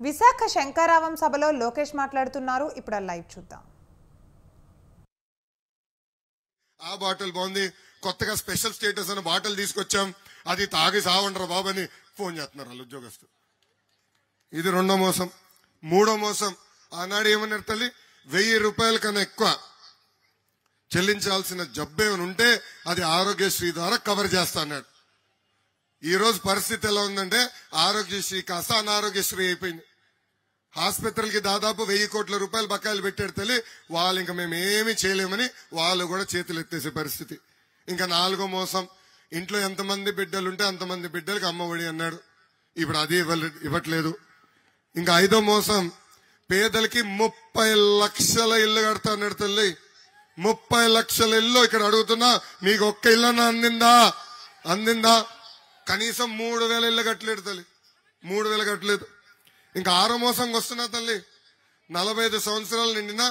విశాఖ శంకరావం సభలో లోకేష్ మాట్లాడుతున్నారు. ఇప్పుడు లైవ్ చూద్దాం. ఆ బాటిల్ బాగుంది, కొత్తగా స్పెషల్ స్టేటస్ అనే బాటిల్ తీసుకొచ్చాం, అది తాగి సావండ్రా బాబు అని ఫోన్ చేస్తున్నారు వాళ్ళు ఉద్యోగస్తులు. ఇది రెండో మోసం. మూడో మోసం, ఆనాడు ఏమన్నారు తల్లి, 1000 రూపాయల కన్నా ఎక్కువ చెల్లించాల్సిన జబ్బు ఏమైనా ఉంటే అది ఆరోగ్యశ్రీ ద్వారా కవర్ చేస్తా అన్నాడు. ఈ రోజు పరిస్థితి ఎలా ఉందంటే ఆరోగ్యశ్రీ కాస్త అనారోగ్యశ్రీ అయిపోయింది. ఆసుపత్రులకి దాదాపు 1000 కోట్ల రూపాయలు బకాయిలు పెట్టాడు తల్లి. వాళ్ళు ఇంకా మేము ఏమీ చేయలేమని వాళ్ళు కూడా చేతులు ఎత్తేసే పరిస్థితి. ఇంకా నాలుగో మోసం, ఇంట్లో ఎంతమంది బిడ్డలుంటే అంతమంది బిడ్డలకు అమ్మఒడి అన్నాడు, ఇప్పుడు అది ఇవ్వట్లేదు. ఇంకా ఐదో మోసం, పేదలకి 30 లక్షల ఇల్లు కడతా అన్నాడు తల్లి. 30 లక్షల ఇల్లు ఇక్కడ అడుగుతున్నా, మీకు ఒక్క ఇల్లన్నా అందిందా? కనీసం 3000 ఇల్లు కట్టలేడు తల్లి, 3000 కట్టలేదు. ఇంకా ఆరో మోసంకి వస్తున్నా తల్లి, 45 సంవత్సరాలు నిండిన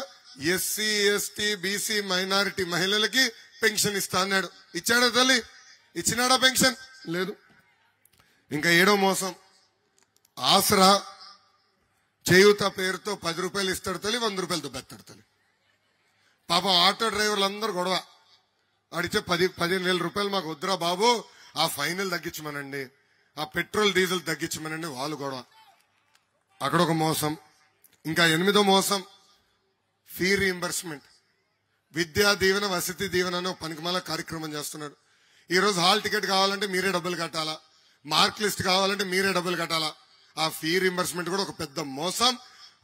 ఎస్సీ ఎస్టీ బీసీ మైనారిటీ మహిళలకి పెన్షన్ ఇస్తా అన్నాడు. ఇచ్చాడా తల్లి? ఇచ్చినాడా పెన్షన్? లేదు. ఇంకా ఏడో మోసం, ఆసరా చేయూత పేరుతో 10 రూపాయలు ఇస్తాడు తల్లి, 100 రూపాయలతో బెత్తాడు తల్లి. పాపం ఆటో డ్రైవర్లు అందరూ గొడవ, అడిచే 15,000 రూపాయలు మాకు వద్దురా బాబు, ఆ ఫైనల్ తగ్గించమనండి, ఆ పెట్రోల్ డీజిల్ తగ్గించమనండి, వాళ్ళు గొడవ. అక్కడ ఒక మోసం. ఇంకా ఎనిమిదో మోసం, ఫీ రీయింబర్స్మెంట్. విద్యా దీవెన వసతి దీవెన అనే పనికిమాల కార్యక్రమం చేస్తున్నాడు. ఈ రోజు హాల్ టికెట్ కావాలంటే మీరే డబ్బులు కట్టాలా, మార్క్ లిస్ట్ కావాలంటే మీరే డబ్బులు కట్టాలా. ఆ ఫీ రీయింబర్స్మెంట్ కూడా ఒక పెద్ద మోసం.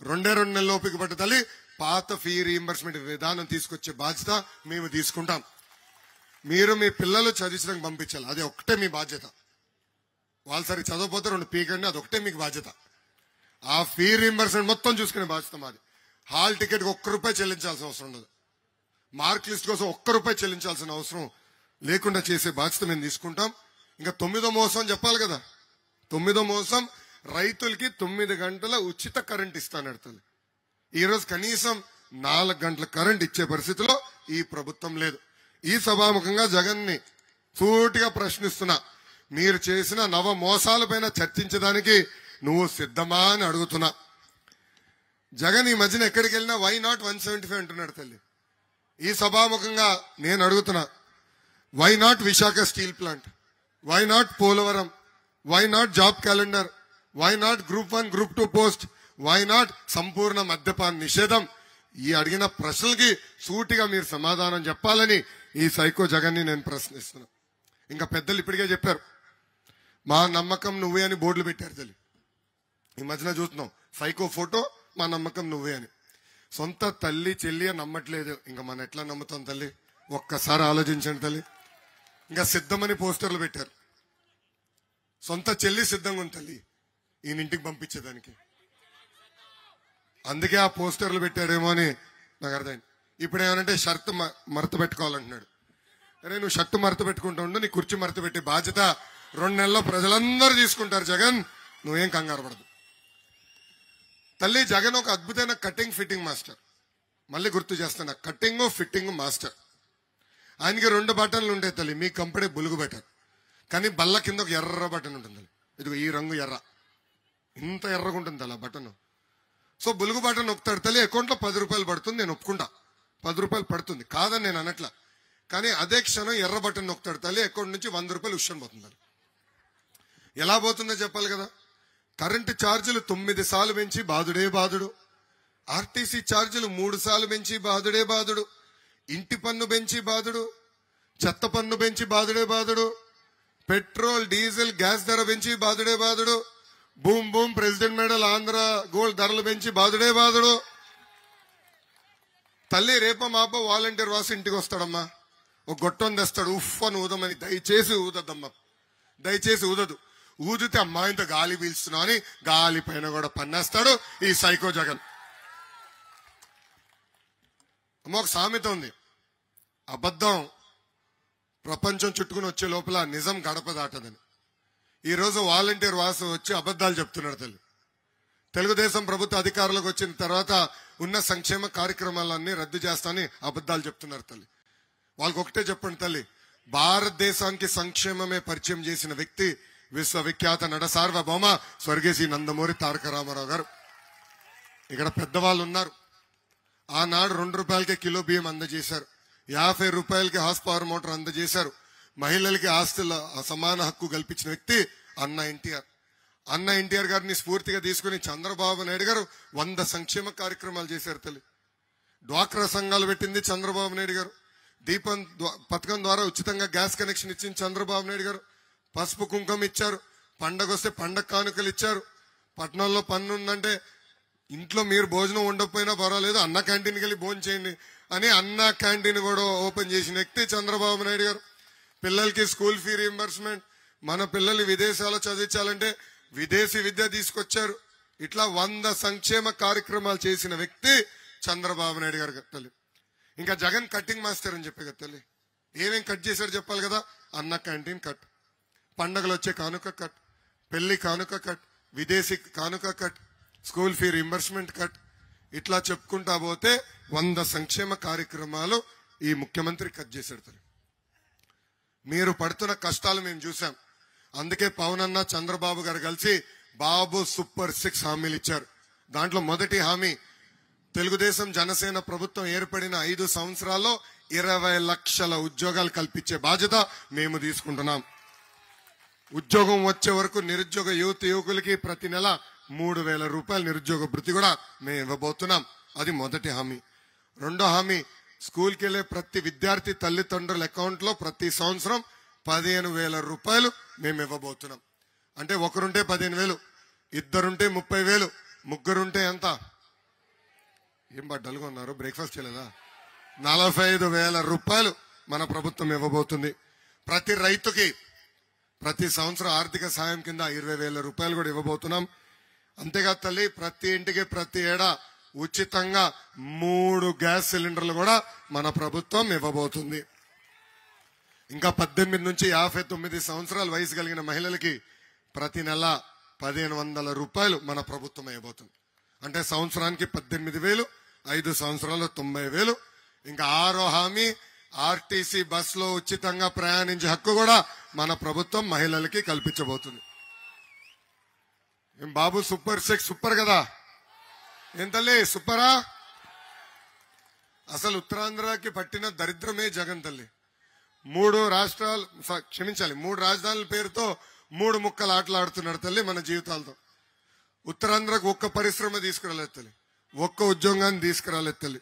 2 నెలల ఓపిక పట్టు తల్లి, పాత ఫీ రీయింబర్స్మెంట్ విధానం తీసుకొచ్చే బాధ్యత మేము తీసుకుంటాం. మీరు మీ పిల్లలు చదివించడానికి పంపించాలి, అది ఒకటే మీ బాధ్యత. వాళ్ళు సరి చదవకపోతే 2 పీకండి, అది ఒకటే మీకు బాధ్యత. ఆ ఫీ రీయింబర్స్మెంట్ మొత్తం చూసుకునే బాధ్యత మాది. హాల్ టికెట్ కి ₹1 చెల్లించాల్సిన అవసరం ఉండదు, మార్క్ లిస్ట్ కోసం ₹1 చెల్లించాల్సిన అవసరం లేకుండా చేసే బాధ్యత మేము తీసుకుంటాం. ఇంకా 9వ మోసం చెప్పాలి కదా. 9వ మోసం, రైతులకి 9 గంటల ఉచిత కరెంట్ ఇస్తానడు తల్లి. ఈ రోజు కనీసం 4 గంటల కరెంట్ ఇచ్చే పరిస్థితిలో ఈ ప్రభుత్వం లేదు. ఈ సభాముఖంగా జగన్ ని సూటిగా ప్రశ్నిస్తున్నా, మీరు చేసిన నవ మోసాలపైన చర్చించడానికి నువ్వు సిద్ధమా అని అడుగుతున్నా. జగన్ ఈ మధ్యన ఎక్కడికి వెళ్ళినా వై నాట్ 175 అంటున్నాడు తల్లి. ఈ సభాముఖంగా నేను అడుగుతున్నా, why not Visakha steel plant, why not Polavaram, why not job calendar, why not group 1 group 2 post, why not సంపూర్ణ మద్యపాన నిషేధం? ఈ అడిగిన ప్రశ్నలకి సూటిగా మీరు సమాధానం చెప్పాలని ఈ సైకో జగన్ ని నేను ప్రశ్నిస్తున్నా. ఇంకా పెద్దలు ఇప్పటికే చెప్పారు, మా నమ్మకం నువ్వే అని బోర్డులు పెట్టారు తల్లి. ఈ మధ్యన చూస్తున్నాం, సైకో ఫోటో, మా నమ్మకం నువ్వే అని. సొంత తల్లి చెల్లి నమ్మట్లేదు, ఇంకా మనం ఎట్లా నమ్ముతాం తల్లి? ఒక్కసారి ఆలోచించండి తల్లి. ఇంకా సిద్ధమని పోస్టర్లు పెట్టారు, సొంత చెల్లి సిద్ధంగా ఉంది తల్లి ఈయన ఇంటికి పంపించేదానికి. అందుకే ఆ పోస్టర్లు పెట్టాడేమో అని నాకు అర్థమైంది. ఇప్పుడు ఏమనంటే షర్ట్ మరత పెట్టుకోవాలంటున్నాడు. అరే నువ్వు షర్ట్ మరత పెట్టుకుంటూ ఉండు, నీ కుర్చీ మరత పెట్టే బాధ్యత 2 నెలల్లో ప్రజలందరూ తీసుకుంటారు జగన్, నువ్వేం కంగారు పడదు తల్లి. జగన్ ఒక అద్భుతమైన కటింగ్ ఫిట్టింగ్ మాస్టర్. మళ్ళీ గుర్తు చేస్తున్నా, కటింగ్ ఫిట్టింగ్ మాస్టర్. ఆయనకి 2 బటన్లు ఉంటాయి తల్లి, మీ కంపెనీ బులుగు బటన్, కానీ బల్ల కింద ఒక ఎర్ర బటన్ ఉంటుంది. ఇదిగో ఈ రంగు ఎర్ర, ఇంత ఎర్రగా ఉంటుంది తల్లి ఆ బటన్. సో బులుగు బటన్ నొక్కుతాడు తల్లి, అకౌంట్ లో 10 రూపాయలు పడుతుంది, నేను ఒప్పుకుంటా, 10 రూపాయలు పడుతుంది, కాదని నేను అనట్లా. కానీ అదే క్షణం ఎర్ర బటన్ నొక్కుతాడు తల్లి, అకౌంట్ నుంచి 100 రూపాయలు ఉష్యం పోతుంది. ఎలా పోతుందో చెప్పాలి కదా. కరెంటు ఛార్జీలు 9 సార్లు పెంచి బాధుడే బాధుడు, ఆర్టీసీ ఛార్జీలు 3 సార్లు పెంచి బాధుడే బాధుడు, ఇంటి పన్ను పెంచి బాధుడు, చెత్త పన్ను పెంచి బాధుడే బాధుడు, పెట్రోల్ డీజిల్ గ్యాస్ ధర పెంచి బాధుడే బాధుడు, boom boom president medal Andhra gold ధరలు పెంచి బాధుడే బాధుడు. తల్లి రేప మాప వాలంటీర్ వాసు ఇంటికి వస్తాడమ్మా, ఒక గొట్టం తెస్తాడు, ఉఫ్ అని ఊదమని. దయచేసి ఊదద్దమ్మా, దయచేసి ఊదదు. ఊదితే అమ్మాయింత గాలి పీల్చుతున్నావు అని గాలి పైన కూడా పన్నేస్తాడు ఈ సైకో జగన్. అమ్మ ఒక సామెత ఉంది, అబద్ధం ప్రపంచం చుట్టుకుని వచ్చే లోపల నిజం గడప దాటదని. ఈ రోజు వాలంటీర్ వాసు వచ్చి అబద్ధాలు చెప్తున్నాడు తల్లి. తెలుగుదేశం ప్రభుత్వ అధికారంలోకి వచ్చిన తర్వాత ఉన్న సంక్షేమ కార్యక్రమాలన్నీ రద్దు చేస్తానని అబద్ధాలు చెప్తున్నారు తల్లి. వాళ్ళకి ఒకటే చెప్పండి తల్లి, భారతదేశానికి సంక్షేమమే పరిచయం చేసిన వ్యక్తి విశ్వవిఖ్యాత నట సార్వభౌమ స్వర్గీయ శ్రీ నందమూరి తారక రామారావు గారు. ఇక్కడ పెద్దవాళ్ళు ఉన్నారు. ఆనాడు 2 రూపాయలకే కిలో బియ్యం అందజేశారు. 50 రూపాయలకి హార్స్ పవర్ మోటార్ అందజేశారు. మహిళలకి ఆస్తుల సమాన హక్కు కల్పించిన వ్యక్తి అన్న ఎన్టీఆర్. అన్న ఎన్టీఆర్ గారిని స్ఫూర్తిగా తీసుకుని చంద్రబాబు నాయుడు గారు 100 సంక్షేమ కార్యక్రమాలు చేశారు తల్లి. డ్వాక్రా సంఘాలు పెట్టింది చంద్రబాబు నాయుడు గారు. దీపం పథకం ద్వారా ఉచితంగా గ్యాస్ కనెక్షన్ ఇచ్చింది చంద్రబాబు నాయుడు గారు. పసుపు కుంకుమ ఇచ్చారు. పండగ వస్తే పండగ కానుకలు ఇచ్చారు. పట్టణంలో పన్ను ఉందంటే ఇంట్లో మీరు భోజనం ఉండకపోయినా పర్వాలేదు, అన్న క్యాంటీన్కి వెళ్ళి భోజనం చేయండి అని అన్న క్యాంటీన్ కూడా ఓపెన్ చేసిన వ్యక్తి చంద్రబాబు నాయుడు గారు. పిల్లలకి స్కూల్ ఫీ రీంబర్స్మెంట్, మన పిల్లల్ని విదేశాల్లో చదివించాలంటే విదేశీ విద్య తీసుకొచ్చారు. ఇట్లా 100 సంక్షేమ కార్యక్రమాలు చేసిన వ్యక్తి చంద్రబాబు నాయుడు గారు తల్లి. ఇంకా జగన్ కట్టింగ్ మాస్టర్ అని చెప్పే కదా తల్లి. ఏమేం కట్ చేశాడు చెప్పాలి కదా. అన్న క్యాంటీన్ కట్, పండగలు వచ్చే కానుక కట్, పెళ్లి కానుక కట్, విదేశీ కానుక cut, school fee reimbursement cut, ఇట్లా చెప్పుకుంటా పోతే 100 సంక్షేమ కార్యక్రమాలు ఈ ముఖ్యమంత్రి కట్ చేశాడు తల్లి. మీరు పడుతున్న కష్టాలు మేము చూసాం. అందుకే పవన్ అన్న చంద్రబాబు గారు కలిసి బాబు సూపర్ 6 హామీలు ఇచ్చారు. దాంట్లో మొదటి హామీ, తెలుగుదేశం జనసేన ప్రభుత్వం ఏర్పడిన 5 సంవత్సరాల్లో 20 లక్షల ఉద్యోగాలు కల్పించే బాధ్యత మేము తీసుకుంటున్నాం. ఉద్యోగం వచ్చే వరకు నిరుద్యోగ యువకులకి ప్రతి నెల 3,000 రూపాయల నిరుద్యోగ భృతి కూడా మేము ఇవ్వబోతున్నాం. అది మొదటి హామీ. రెండో హామీ, స్కూల్కి వెళ్లే ప్రతి విద్యార్థి తల్లిదండ్రుల అకౌంట్ లో ప్రతి సంవత్సరం 15,000 రూపాయలు మేము ఇవ్వబోతున్నాం. అంటే ఒకరుంటే 15,000, ఇద్దరుంటే 30,000, ముగ్గురుంటే ఎంత? ఏం బడ్డలుగా ఉన్నారు, బ్రేక్ఫాస్ట్ చేయలేదా? 45,000 రూపాయలు మన ప్రభుత్వం ఇవ్వబోతుంది. ప్రతి రైతుకి ప్రతి సంవత్సరం ఆర్థిక సాయం కింద 20,000 రూపాయలు కూడా ఇవ్వబోతున్నాం. అంతేకాదు తల్లి, ప్రతి ఇంటికి ప్రతి ఏడా ఉచితంగా 3 గ్యాస్ సిలిండర్లు కూడా మన ప్రభుత్వం ఇవ్వబోతుంది. ఇంకా 18 నుంచి 59 సంవత్సరాల వయసు కలిగిన మహిళలకి ప్రతి నెల 1,500 రూపాయలు మన ప్రభుత్వం ఇవ్వబోతుంది. అంటే సంవత్సరానికి 18,000, 5 సంవత్సరాలు 90,000. ఇంకా 6వ హామీ, ఆర్టీసీ బస్సులో ఉచితంగా ప్రయాణించే హక్కు కూడా మన ప్రభుత్వం మహిళలకి కల్పించబోతుంది. ఏం బాబు సూపర్ 6 సూపర్ కదా? ఏం తల్లి సూపరా? అసలు ఉత్తరాంధ్రకి పట్టిన దరిద్రమే జగన్ తల్లి. 3 రాష్ట్రాలు, క్షమించాలి, 3 రాజధానుల పేరుతో 3 ముక్కలు ఆటలాడుతున్నాడు తల్లి మన జీవితాలతో. ఉత్తరాంధ్రకు ఒక్క పరిశ్రమ తీసుకురాలేదు తల్లి, ఒక్క ఉద్యోగాన్ని తీసుకురాలేదు తల్లి.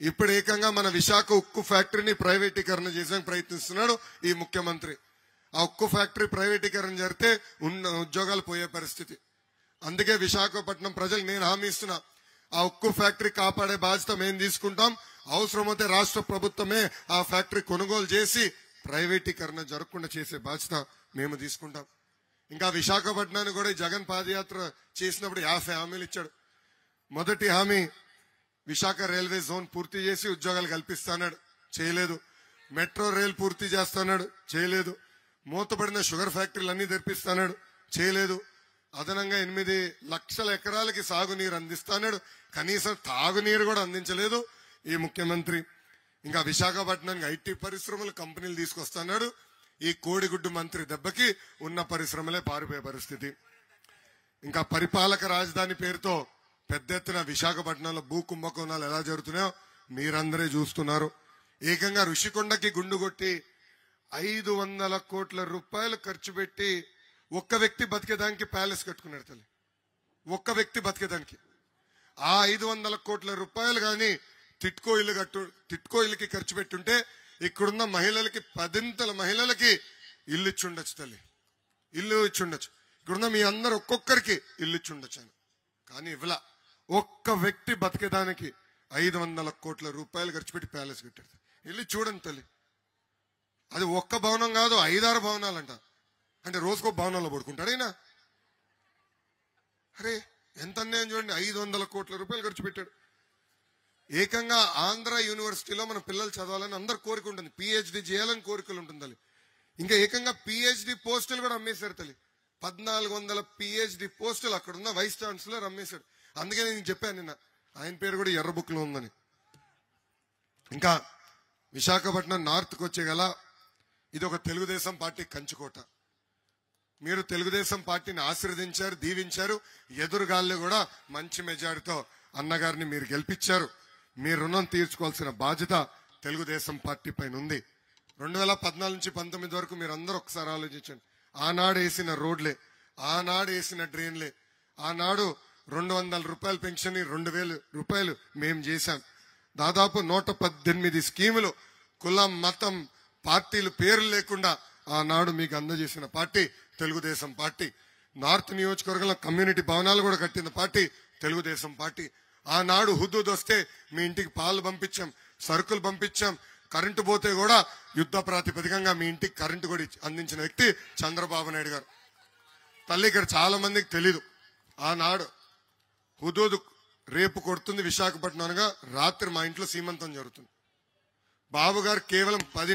ఇప్పుడు ఏకంగా మన విశాఖ ఉక్కు ఫ్యాక్టరీని ప్రైవేటీకరణ చేసేందుకు ప్రయత్నిస్తున్నాడు ఈ ముఖ్యమంత్రి. ఆ ఉక్కు ఫ్యాక్టరీ ప్రైవేటీకరణ జరిగితే ఉన్న ఉద్యోగాలు పోయే పరిస్థితి. అందుకే విశాఖపట్నం ప్రజలకు నేను హామీ ఇస్తున్నా, ఆ ఉక్కు ఫ్యాక్టరీ కాపాడే బాధ్యత మేము తీసుకుంటాం. అవసరమైతే రాష్ట్ర ప్రభుత్వమే ఆ ఫ్యాక్టరీ కొనుగోలు చేసి ప్రైవేటీకరణ జరగకుండా చేసే బాధ్యత మేము తీసుకుంటాం. ఇంకా విశాఖపట్నాన్ని కూడా జగన్ పాదయాత్ర చేసినప్పుడు 50 హామీలు ఇచ్చాడు. మొదటి హామీ, విశాఖ రైల్వే జోన్ పూర్తి చేసి ఉద్యోగాలు కల్పిస్తాడు, చేయలేదు. మెట్రో రైల్ పూర్తి చేస్తాడు, చేయలేదు. మూతపడిన షుగర్ ఫ్యాక్టరీలు అన్ని తెరిపిస్తాడు, చేయలేదు. అదనంగా 8 లక్షల ఎకరాలకి సాగునీరు అందిస్తాడు, కనీసం తాగునీరు కూడా అందించలేదు ఈ ముఖ్యమంత్రి. ఇంకా విశాఖపట్నానికి ఐటీ పరిశ్రమలు, కంపెనీలు తీసుకొస్తున్నాడు. ఈ కోడిగుడ్డు మంత్రి దెబ్బకి ఉన్న పరిశ్రమలే పారిపోయే పరిస్థితి. ఇంకా పరిపాలక రాజధాని పేరుతో పెద్ద ఎత్తున విశాఖపట్నంలో భూ కుంభకోణాలు ఎలా జరుగుతున్నాయో మీరందరే చూస్తున్నారు. ఏకంగా ఋషికొండకి గుండు కొట్టి 500 కోట్ల రూపాయలు ఖర్చు పెట్టి ఒక్క వ్యక్తి బతికేదానికి ప్యాలెస్ కట్టుకున్నాడు తల్లి. ఒక్క వ్యక్తి బతికేదానికి ఆ 500 కోట్ల రూపాయలు కానీ టిట్కో ఇల్లుకి ఖర్చు పెట్టుంటే ఇక్కడున్న మహిళలకి 10 మహిళలకి ఇల్లు ఇచ్చుండొచ్చు తల్లి, ఇల్లు ఇచ్చుండొచ్చు. ఇక్కడున్న మీ అందరు ఒక్కొక్కరికి ఇల్లు ఇచ్చుండొచ్చు అని. కానీ ఇవ్వలా. ఒక్క వ్యక్తి బతికేదానికి 500 కోట్ల రూపాయలు ఖర్చు పెట్టి ప్యాలెస్ కట్టాడు. ఇల్లు చూడండి తల్లి, అది ఒక్క భవనం కాదు, 5-6 భవనాలంట. అంటే రోజుకో భవనంలో పడుకుంటాడైనా. అరే ఎంత అన్యాయం చూడండి, 500 కోట్ల రూపాయలు ఖర్చు పెట్టాడు. ఏకంగా ఆంధ్ర యూనివర్సిటీలో మన పిల్లలు చదవాలని అందరు కోరిక ఉంటుంది, పిహెచ్డి చేయాలని కోరికలు ఉంటుంది. ఇంకా ఏకంగా పిహెచ్డి పోస్టులు కూడా అమ్మేశారు తల్లి. 1400 పిహెచ్డి పోస్టులు అక్కడున్న వైస్ ఛాన్సలర్ అమ్మేశాడు. అందుకే నేను చెప్పాను నిన్న, ఆయన పేరు కూడా ఎర్ర బుక్ లో ఉందని. ఇంకా విశాఖపట్నం నార్త్కి వచ్చే గల ఇది ఒక తెలుగుదేశం పార్టీ కంచుకోట. మీరు తెలుగుదేశం పార్టీని ఆశీర్వదించారు, దీవించారు. ఎదురుగాల్లో కూడా మంచి మెజారిటీతో అన్నగారిని మీరు గెలిపించారు. మీ రుణం తీర్చుకోవాల్సిన బాధ్యత తెలుగుదేశం పార్టీ పైన ఉంది. 2014 నుంచి 19 వరకు మీరు అందరూ ఒకసారి ఆలోచించండి. ఆనాడు వేసిన రోడ్లే, ఆనాడు వేసిన డ్రైన్లే, ఆనాడు 200 రూపాయల పెన్షన్ 2000 రూపాయలు మేము చేశాం. దాదాపు 118 స్కీములు కులం, మతం, పార్టీలు పేర్లు లేకుండా ఆనాడు మీకు అందజేసిన పార్టీ తెలుగుదేశం పార్టీ. నార్త్ నియోజకవర్గంలో కమ్యూనిటీ భవనాలు కూడా కట్టిన పార్టీ తెలుగుదేశం పార్టీ. ఆనాడు హుదూద్ వస్తే మీ ఇంటికి పాలు పంపించాం, సరుకులు పంపించాం. కరెంటు పోతే కూడా యుద్ధ ప్రాతిపదికంగా మీ ఇంటికి కరెంటు కూడా అందించిన వ్యక్తి చంద్రబాబు నాయుడు గారు. తల్లి ఇక్కడ చాలా మందికి తెలీదు. ఆనాడు హుదూద్ రేపు కొడుతుంది విశాఖపట్నం అనగా రాత్రి మా ఇంట్లో సీమంతం జరుగుతుంది. బాబు గారు కేవలం 10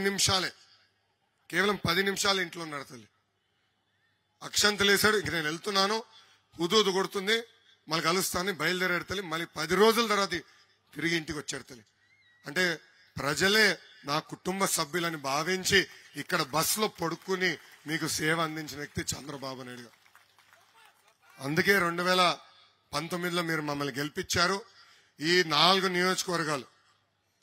నిమిషాలు ఇంట్లో ఉన్నారు. తల్లి అక్షంతలేశాడు, ఇంక నేను వెళ్తున్నాను, హుదూద్ కొడుతుంది, మళ్ళీ కలుస్తాను, బయలుదేరాడు తల్లి. మళ్ళీ 10 రోజుల తర్వాత తిరిగి ఇంటికి వచ్చాడు తల్లి. అంటే ప్రజలే నా కుటుంబ సభ్యులని భావించి ఇక్కడ బస్సులో పడుకుని మీకు సేవ అందించిన వ్యక్తి చంద్రబాబు నాయుడు గారు. అందుకే 2019లో మీరు మమ్మల్ని గెలిపించారు. ఈ 4 నియోజకవర్గాలు,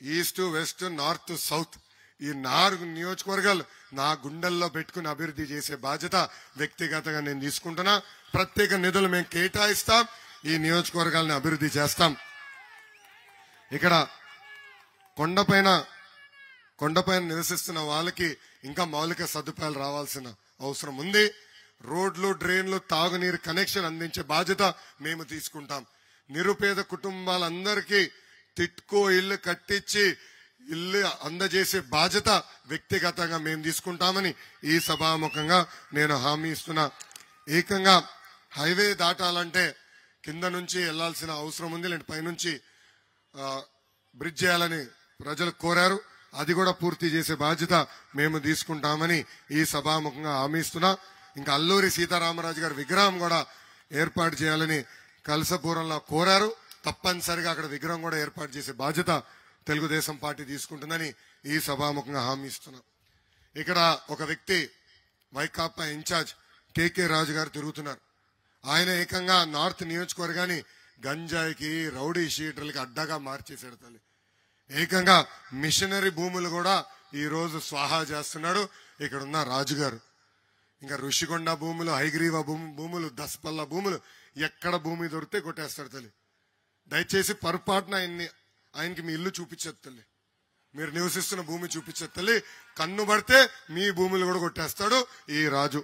ఈస్ట్, వెస్ట్, నార్త్, సౌత్, ఈ 4 నియోజకవర్గాలు నా గుండెల్లో పెట్టుకుని అభివృద్ధి చేసే బాధ్యత వ్యక్తిగతంగా నేను తీసుకుంటున్నా. ప్రత్యేక నిధులు మేము కేటాయిస్తాం, ఈ నియోజకవర్గాలను అభివృద్ధి చేస్తాం. ఇక్కడ కొండపైన నివసిస్తున్న వాళ్ళకి ఇంకా మౌలిక సదుపాయాలు రావాల్సిన అవసరం ఉంది. రోడ్లు, డ్రైన్లు, తాగునీరు కనెక్షన్ అందించే బాధ్యత మేము తీసుకుంటాం. నిరుపేద కుటుంబాలందరికీ తిట్కో ఇల్లు కట్టించి ఇల్లు అందజేసే బాధ్యత వ్యక్తిగతంగా మేము తీసుకుంటామని ఈ సభాముఖంగా నేను హామీ ఇస్తున్నా. ఏకంగా హైవే దాటాలంటే కింద నుంచి వెళ్లాల్సిన అవసరం ఉంది, లేదంటే పైనుంచి బ్రిడ్జ్ చేయాలని ప్రజలు కోరారు. అది కూడా పూర్తి చేసే బాధ్యత మేము తీసుకుంటామని ఈ సభాముఖంగా హామీ ఇస్తున్నా. ఇంకా అల్లూరి సీతారామరాజు గారి విగ్రహం కూడా ఏర్పాటు చేయాలని కలసపురంలో కోరారు. తప్పనిసరిగా అక్కడ విగ్రహం కూడా ఏర్పాటు చేసే బాధ్యత తెలుగుదేశం పార్టీ తీసుకుంటుందని ఈ సభాముఖంగా హామీ ఇస్తున్నా. ఇక్కడ ఒక వ్యక్తి వైకాపా ఇన్ఛార్జ్ కేకే రాజు గారు తిరుగుతున్నారు. ఆయన ఏకంగా నార్త్ నియోజకవర్గాన్ని గంజాయికి, రౌడీ షీటర్లకి అడ్డగా మార్చేశాడు తల్లి. ఏకంగా మిషనరీ భూములు కూడా ఈ రోజు స్వాహా చేస్తున్నాడు ఇక్కడ ఉన్న రాజుగారు. ఇంకా ఋషికొండ భూములు, హైగ్రీవ భూములు, దసపల్ల భూములు, ఎక్కడ భూమి దొరికితే కొట్టేస్తాడు తల్లి. దయచేసి పొరపాటున ఆయనకి మీ ఇల్లు చూపించదు తల్లి, మీరు నివసిస్తున్న భూమి చూపించదు తల్లి. కన్ను పడితే మీ భూములు కూడా కొట్టేస్తాడు ఈ రాజు.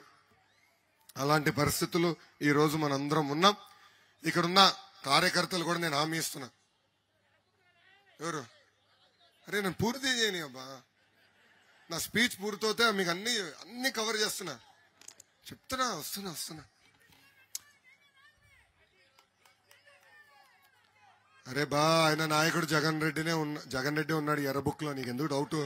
అలాంటి పరిస్థితులు ఈ రోజు మనందరం ఉన్నాం. ఇక్కడున్న కార్యకర్తలు కూడా నేను హామీ ఇస్తున్నా. ఎవరు? అరే నేను పూర్తి చేయని అబ్బా, నా స్పీచ్ పూర్తవుతే మీకు అన్ని కవర్ చేస్తున్నా, చెప్తున్నా, వస్తున్నా. అరే బా, ఆయన నాయకుడు జగన్ రెడ్డి ఉన్నాడు ఎర్ర బుక్ లో, నీకు ఎందుకు డౌట్?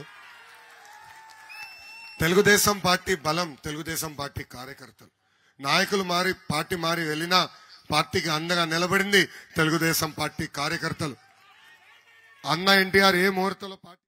తెలుగుదేశం పార్టీ బలం తెలుగుదేశం పార్టీ కార్యకర్తలు. నాయకులు మారి, పార్టీ మారి వెళ్ళినా పార్టీకి అండగా నిలబడింది తెలుగుదేశం పార్టీ కార్యకర్తలు. అన్న ఎన్టీఆర్ ఏ ముహూర్తంలో పార్టీ